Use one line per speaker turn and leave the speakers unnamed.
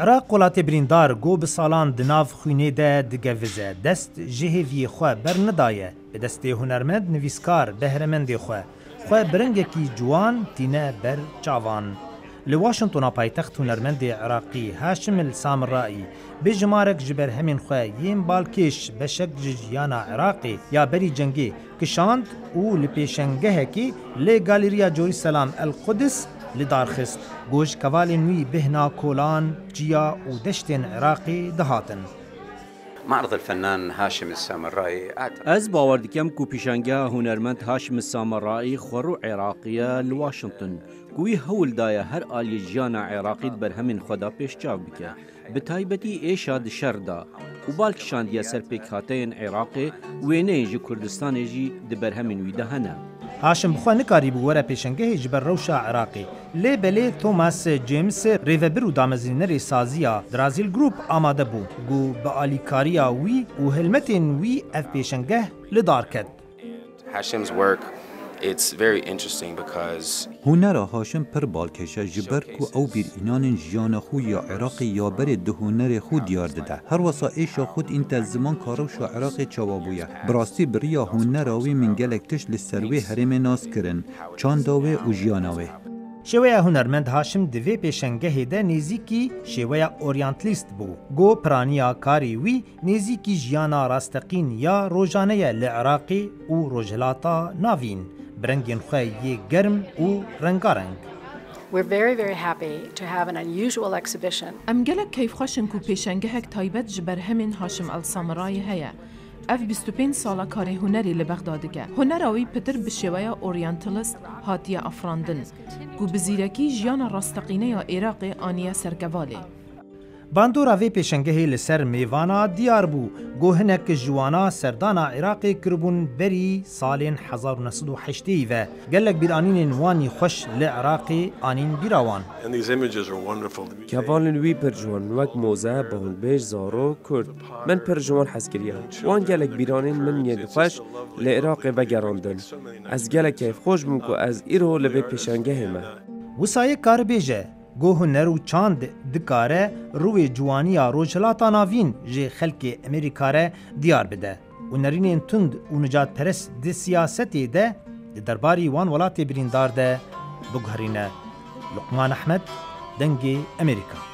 عراق وڵاتê birîndar got bi salan di nav xwînê de digevize, dest ji hêviyê xwe bernidaye, bi destê hunermend nivîskar behremendê xwe biringekî ciwan tîne ber çavan. Li Washingtona paytext hunermendê Iraqî Haşim el Samirayî bi jimarek ji berhemên xwe yên balkêş beşek ji jiyana Iraqê ya berî cengê kişand û li pêşengehekî lê Galeriya Jerusalem el Qudus li darxist. Goj kevalên wî bihna kolan, ciya û deştên Iraqê dihatin.
معرض الفنان هاشم السامرائي
از باور دکم کو پیشنگه هنرمند هاشم السامرائي خورو عراقیه لواشنطن گوی هول دایه هر آلی جیان عراقی بر همین خدا پیش چاو بکه به تایبتی ایشاد شردا و بالکشاندیه سر پیکاتین عراقی وینه جی کردستان جی دبر همین ویده هنه.
هاشم بخوا نکاری بو وره پیشنگه جبر روشا عراقی لی بلی توماس جیمز ریوبر و دامزینر سازیا درازیل گروپ آماده بو گو با آلیکاریا وی و هلمتین وی اف پیشنگه لدار کد.
Hashim's work, it's very interesting because
هنر هاشم پر بالکشه جبر کو او بیر اینان جیان خو یا عراقی یا بر ده هنر خود دیار ده هر وسا ایشا خود این زمان کاروش عراقی چوابویه براستی بریا هنر آوی من گلکتش لسروی حرم ناس کرن چانداوه و جیاناوه.
شێوەیە هونەرمەند هاشم divê pêşengehê de nêzîkî şêweya oryantlîst bû. Got piraniya karê wî nêzîkî jiyana rasteqîn ya rojane ye li Iraqê û rojhilata navîn. Bi rengên xwe yê germ û rengareng.
We're very, very happy to have an unusual exhibition.
Em gelek keyfxweşin ku pêşengehek taybet ji ber hemên Haşim el Samirayî heye. Ev 25 sala karê hunerê li Bexda dike. Hunera wî pitir bi şêweya oryantalist hatiye afrandin. Ku bi zîrekî jiyana rasteqîneya Iraqê aniye serkevalê.
Bandora vê pêşengehê li ser mêvana diyar bû. Got hinek jiwana serdana Iraqê kiribûn berî salên 1980 ve gelek bîranînên wanî xweş li Iraqê anîn bîra wan.
Kevalên wî pir ciwan wek moze, balbêj, zaro, Kurd. Min pir ciwan hez kiriye. Wan gelek bîranên min yê dixweş li Iraqê vegerandin. Ez gelek keyfxweş bûm ku ez îro li vê pêşengehê me.
Wisayê karibêje got huner û çand dikare rûvê ciwaniya rojhilata navîn ji xelkê Amerîka re diyar bide. û nerînên tund û nicatperest di siyasetê de di derbarî wan welatê birîndar de biguherîne. Luqman Ehmed, Dengê Amerîka.